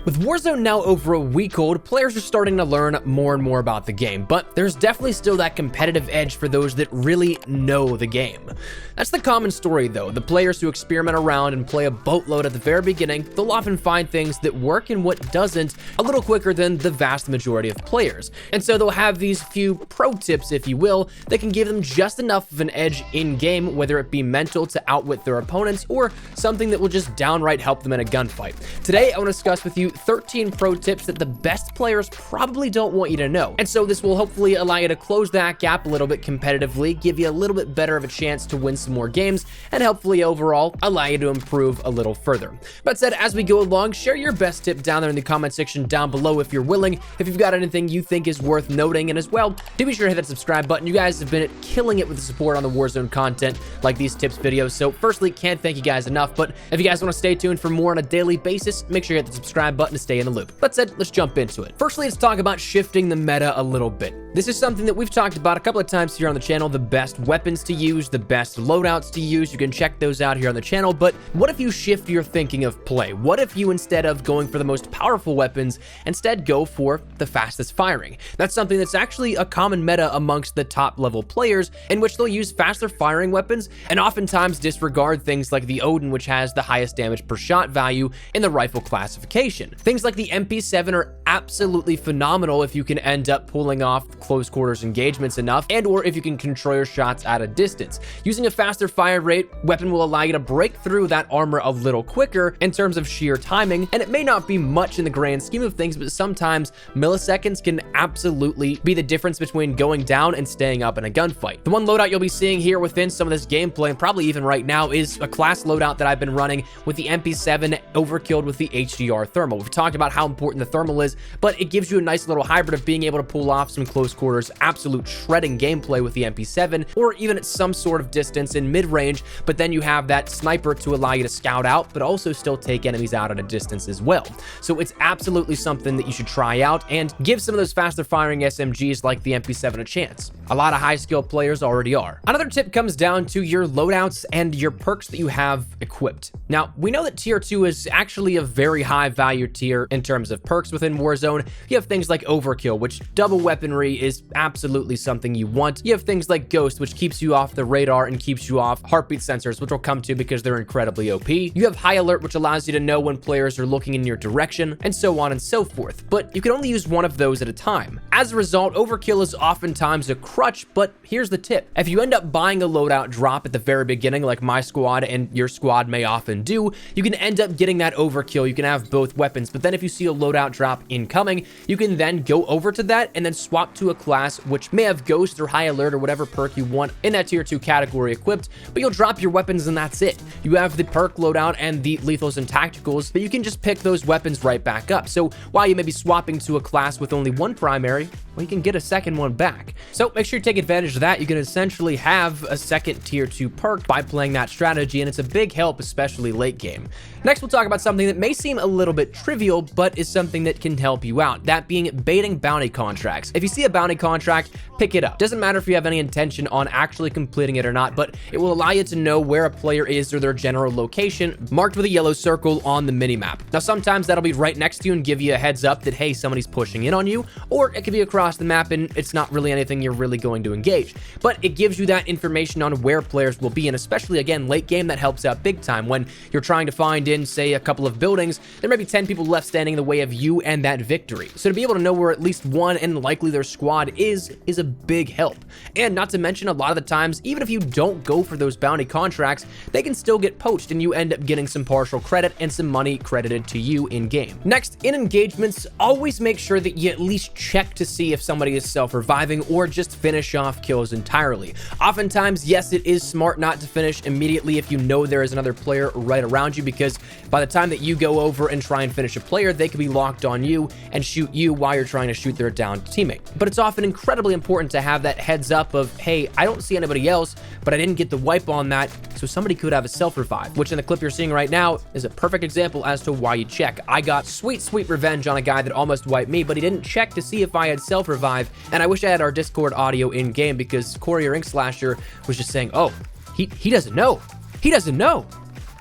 With Warzone now over a week old, players are starting to learn more and more about the game, but there's definitely still that competitive edge for those that really know the game. That's the common story though. The players who experiment around and play a boatload at the very beginning, they'll often find things that work and what doesn't a little quicker than the vast majority of players. And so they'll have these few pro tips, if you will, that can give them just enough of an edge in game, whether it be mental to outwit their opponents or something that will just downright help them in a gunfight. Today, I want to discuss with you 13 pro tips that the best players probably don't want you to know. And so this will hopefully allow you to close that gap a little bit competitively, give you a little bit better of a chance to win some more games, and hopefully overall allow you to improve a little further. That said, as we go along, share your best tip down there in the comment section down below if you're willing. If you've got anything you think is worth noting, and as well, do be sure to hit that subscribe button. You guys have been killing it with the support on the Warzone content like these tips videos. So firstly, can't thank you guys enough, but if you guys want to stay tuned for more on a daily basis, make sure you hit the subscribe button to stay in the loop. That said, let's jump into it. Firstly, let's talk about shifting the meta a little bit. This is something that we've talked about a couple of times here on the channel, the best weapons to use, the best loadouts to use. You can check those out here on the channel, but what if you shift your thinking of play? What if you, instead of going for the most powerful weapons, instead go for the fastest firing? That's something that's actually a common meta amongst the top level players, in which they'll use faster firing weapons and oftentimes disregard things like the Odin, which has the highest damage per shot value in the rifle classification. Things like the MP7 are absolutely phenomenal if you can end up pulling off close quarters engagements enough, and or if you can control your shots at a distance. Using a faster fire rate weapon will allow you to break through that armor a little quicker in terms of sheer timing, and it may not be much in the grand scheme of things, but sometimes milliseconds can absolutely be the difference between going down and staying up in a gunfight. The one loadout you'll be seeing here within some of this gameplay, and probably even right now, is a class loadout that I've been running with the MP7 overkilled with the HDR thermal. We've talked about how important the thermal is, but it gives you a nice little hybrid of being able to pull off some close quarters, absolute shredding gameplay with the MP7, or even at some sort of distance in mid-range, but then you have that sniper to allow you to scout out, but also still take enemies out at a distance as well. So it's absolutely something that you should try out and give some of those faster firing SMGs like the MP7 a chance. A lot of high skill players already are. Another tip comes down to your loadouts and your perks that you have equipped. Now, we know that tier 2 is actually a very high value tier in terms of perks within Warzone. You have things like Overkill, which double weaponry is absolutely something you want. You have things like Ghost, which keeps you off the radar and keeps you off heartbeat sensors, which we'll come to because they're incredibly OP. You have High Alert, which allows you to know when players are looking in your direction, and so on and so forth. But you can only use one of those at a time. As a result, Overkill is oftentimes a crutch, but here's the tip. If you end up buying a loadout drop at the very beginning, like my squad and your squad may often do, you can end up getting that Overkill. You can have both weapons, but then if you see a loadout drop incoming, you can then go over to that and then swap to a class which may have Ghost or High Alert or whatever perk you want in that tier 2 category equipped, but you'll drop your weapons and that's it. You have the perk loadout and the lethals and tacticals, but you can just pick those weapons right back up. So while you may be swapping to a class with only one primary, well, you can get a second one back. So make sure you take advantage of that. You can essentially have a second tier 2 perk by playing that strategy, and it's a big help, especially late game. Next, we'll talk about something that may seem a little bit trivial, but is something that can help you out, that being baiting bounty contracts. If you see a bounty contract, pick it up. Doesn't matter if you have any intention on actually completing it or not, but it will allow you to know where a player is or their general location, marked with a yellow circle on the minimap. Now, sometimes that'll be right next to you and give you a heads up that, hey, somebody's pushing in on you, or it could be across the map and it's not really anything you're really going to engage. But it gives you that information on where players will be, and especially, again, late game, that helps out big time. When you're trying to find in, say, a couple of buildings, there may be 10 people left standing in the way of you and that victory. So to be able to know where at least one and likely their squad is a big help. And not to mention, a lot of the times, even if you don't go for those bounty contracts, they can still get poached and you end up getting some partial credit and some money credited to you in game. Next, in engagements, always make sure that you at least check to see if somebody is self-reviving or just finish off kills entirely. Oftentimes, yes, it is smart not to finish immediately if you know there is another player right around you, because by the time that you go over and try and finish a player, they could be locked on you and shoot you while you're trying to shoot their downed teammate. But it's often incredibly important to have that heads up of, hey, I don't see anybody else, but I didn't get the wipe on that, so somebody could have a self-revive, which in the clip you're seeing right now is a perfect example as to why you check. I got sweet revenge on a guy that almost wiped me, but he didn't check to see if I had self-revive, and I wish I had our Discord audio in game, because Courier Ink Slasher was just saying, oh, he doesn't know. He doesn't know.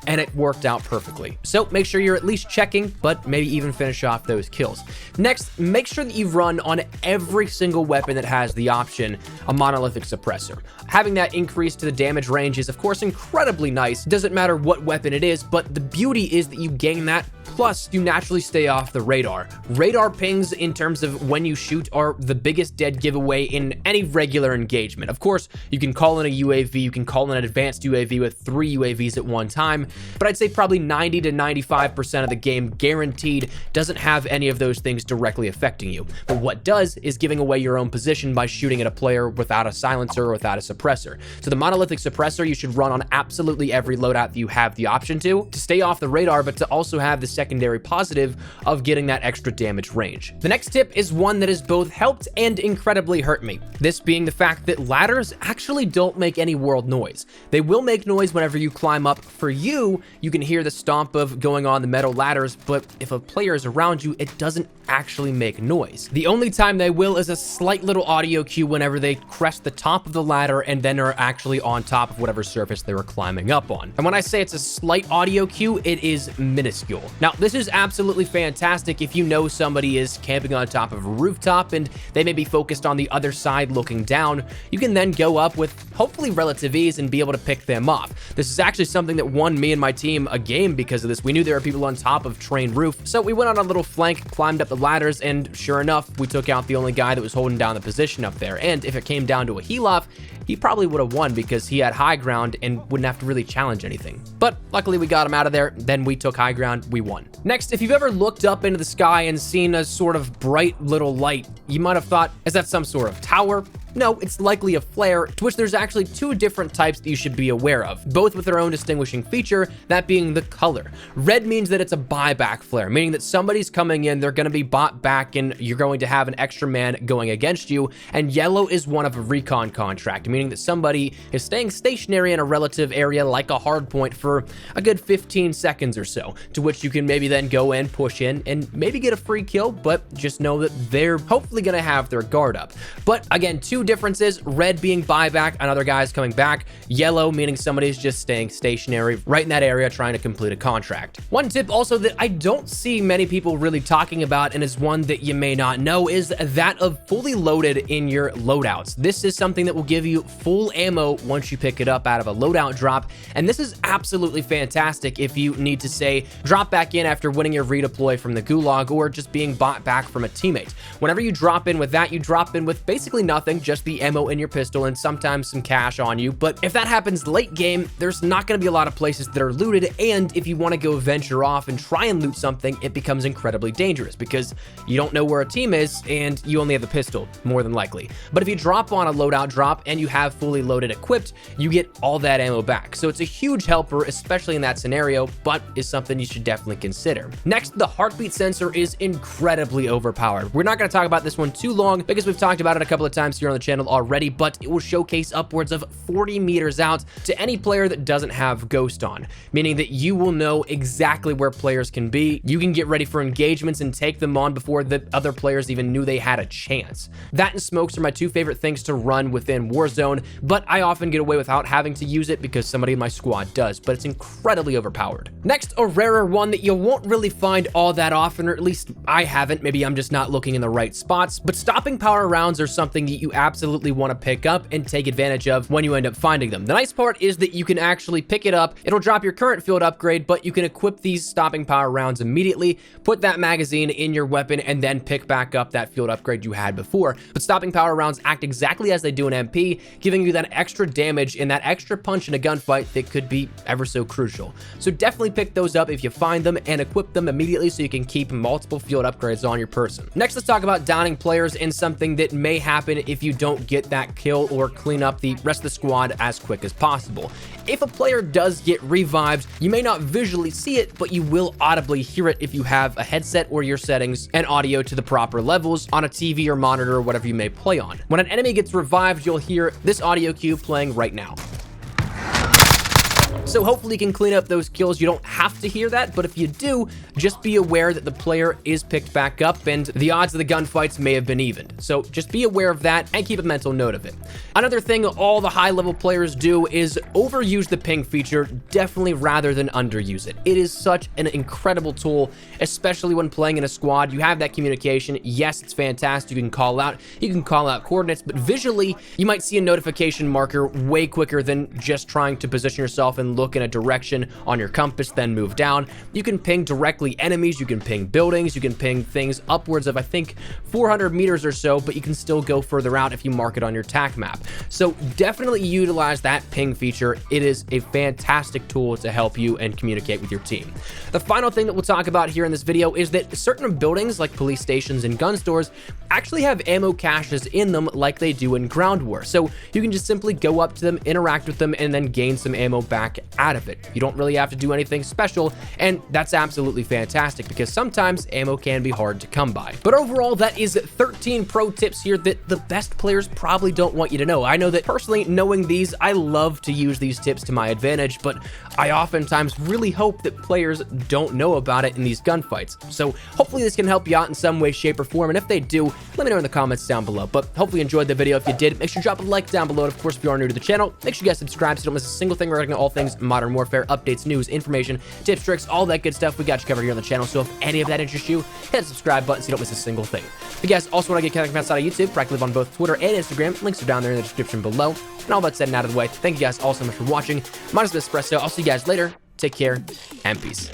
and it worked out perfectly. So make sure you're at least checking, but maybe even finish off those kills. Next, make sure that you run on every single weapon that has the option, a monolithic suppressor. Having that increase to the damage range is of course incredibly nice. Doesn't matter what weapon it is, but the beauty is that you gain that, plus you naturally stay off the radar. Radar pings in terms of when you shoot are the biggest dead giveaway in any regular engagement. Of course, you can call in a UAV, you can call in an advanced UAV with 3 UAVs at one time, but I'd say probably 90 to 95% of the game guaranteed doesn't have any of those things directly affecting you. But what does is giving away your own position by shooting at a player without a silencer or without a suppressor. So the monolithic suppressor you should run on absolutely every loadout that you have the option to stay off the radar, but to also have the secondary positive of getting that extra damage range. The next tip is one that has both helped and incredibly hurt me. This being the fact that ladders actually don't make any world noise. They will make noise whenever you climb up. For you can hear the stomp of going on the metal ladders, but if a player is around you, it doesn't actually make noise. The only time they will is a slight little audio cue whenever they crest the top of the ladder and then are actually on top of whatever surface they were climbing up on. And when I say it's a slight audio cue, it is minuscule. Now, this is absolutely fantastic if you know somebody is camping on top of a rooftop and they may be focused on the other side looking down. You can then go up with hopefully relative ease and be able to pick them off. This is actually something that won me and my team a game because of this. We knew there were people on top of train roof, so we went on a little flank, climbed up the ladders, and sure enough, we took out the only guy that was holding down the position up there. And if it came down to a heal-off, he probably would have won because he had high ground and wouldn't have to really challenge anything. But luckily we got him out of there, then we took high ground, we won. Next, if you've ever looked up into the sky and seen a sort of bright little light, you might have thought, is that some sort of tower? No, it's likely a flare, to which there's actually 2 different types that you should be aware of, both with their own distinguishing feature, that being the color. Red means that it's a buyback flare, meaning that somebody's coming in, they're going to be bought back, and you're going to have an extra man going against you. And yellow is one of a recon contract, meaning that somebody is staying stationary in a relative area like a hard point for a good 15 seconds or so, to which you can maybe then go in, push in, and maybe get a free kill, but just know that they're hopefully going to have their guard up. But again, 2 differences: red being buyback, another guy's coming back; yellow meaning somebody's just staying stationary right in that area trying to complete a contract. One tip also that I don't see many people really talking about, and is one that you may not know, is that of fully loaded in your loadouts. This is something that will give you full ammo once you pick it up out of a loadout drop, and this is absolutely fantastic if you need to, say, drop back in after winning your redeploy from the gulag or just being bought back from a teammate. Whenever you drop in with that, you drop in with basically nothing, just the ammo in your pistol and sometimes some cash on you. But if that happens late game, there's not going to be a lot of places that are looted, and if you want to go venture off and try and loot something, it becomes incredibly dangerous because you don't know where a team is and you only have a pistol, more than likely. But if you drop on a loadout drop and you have fully loaded equipped, you get all that ammo back. So it's a huge helper, especially in that scenario, but is something you should definitely consider. Next, the heartbeat sensor is incredibly overpowered. We're not going to talk about this one too long because we've talked about it a couple of times here on the channel already, but it will showcase upwards of 40 meters out to any player that doesn't have Ghost on, meaning that you will know exactly where players can be. You can get ready for engagements and take them on before the other players even knew they had a chance. That and smokes are my 2 favorite things to run within Warzone, but I often get away without having to use it because somebody in my squad does, but it's incredibly overpowered. Next, a rarer one that you won't really find all that often, or at least I haven't, maybe I'm just not looking in the right spots, but stopping power rounds are something that you absolutely want to pick up and take advantage of when you end up finding them. The nice part is that you can actually pick it up, it'll drop your current field upgrade, but you can equip these stopping power rounds immediately, put that magazine in your weapon, and then pick back up that field upgrade you had before. But stopping power rounds act exactly as they do in MP, giving you that extra damage and that extra punch in a gunfight that could be ever so crucial. So definitely pick those up if you find them and equip them immediately so you can keep multiple field upgrades on your person. Next, let's talk about downing players and something that may happen if you don't get that kill or clean up the rest of the squad as quick as possible. If a player does get revived, you may not visually see it, but you will audibly hear it if you have a headset or your settings and audio to the proper levels on a TV or monitor or whatever you may play on. When an enemy gets revived, you'll hear this audio cue playing right now. So hopefully you can clean up those kills. You don't have to hear that, but if you do, just be aware that the player is picked back up and the odds of the gunfights may have been evened. So just be aware of that and keep a mental note of it. Another thing all the high-level players do is overuse the ping feature, definitely, rather than underuse it. It is such an incredible tool, especially when playing in a squad. You have that communication. Yes, it's fantastic. You can call out coordinates, but visually, you might see a notification marker way quicker than just trying to position yourself and look in a direction on your compass, then move down. You can ping directly enemies, you can ping buildings, you can ping things upwards of, I think, 400 meters or so, but you can still go further out if you mark it on your TAC map. So definitely utilize that ping feature. It is a fantastic tool to help you and communicate with your team. The final thing that we'll talk about here in this video is that certain buildings like police stations and gun stores actually have ammo caches in them like they do in Ground War. So you can just simply go up to them, interact with them, and then gain some ammo back out of it. You don't really have to do anything special, and that's absolutely fantastic because sometimes ammo can be hard to come by. But overall, that is 13 pro tips here that the best players probably don't want you to know. I know that personally, knowing these, I love to use these tips to my advantage, but I oftentimes really hope that players don't know about it in these gunfights. So hopefully this can help you out in some way, shape, or form, and if they do, let me know in the comments down below. But hopefully you enjoyed the video. If you did, make sure to drop a like down below, and of course, if you are new to the channel, make sure you guys subscribe so you don't miss a single thing regarding all things Modern Warfare, updates, news, information, tips, tricks, all that good stuff. We got you covered here on the channel, so if any of that interests you, hit the subscribe button so you don't miss a single thing. If you guys also want to get connected outside of YouTube, I live on both Twitter and Instagram. Links are down there in the description below. And all that said and out of the way, thank you guys all so much for watching. My name is Espresso. I'll see you guys later. Take care and peace.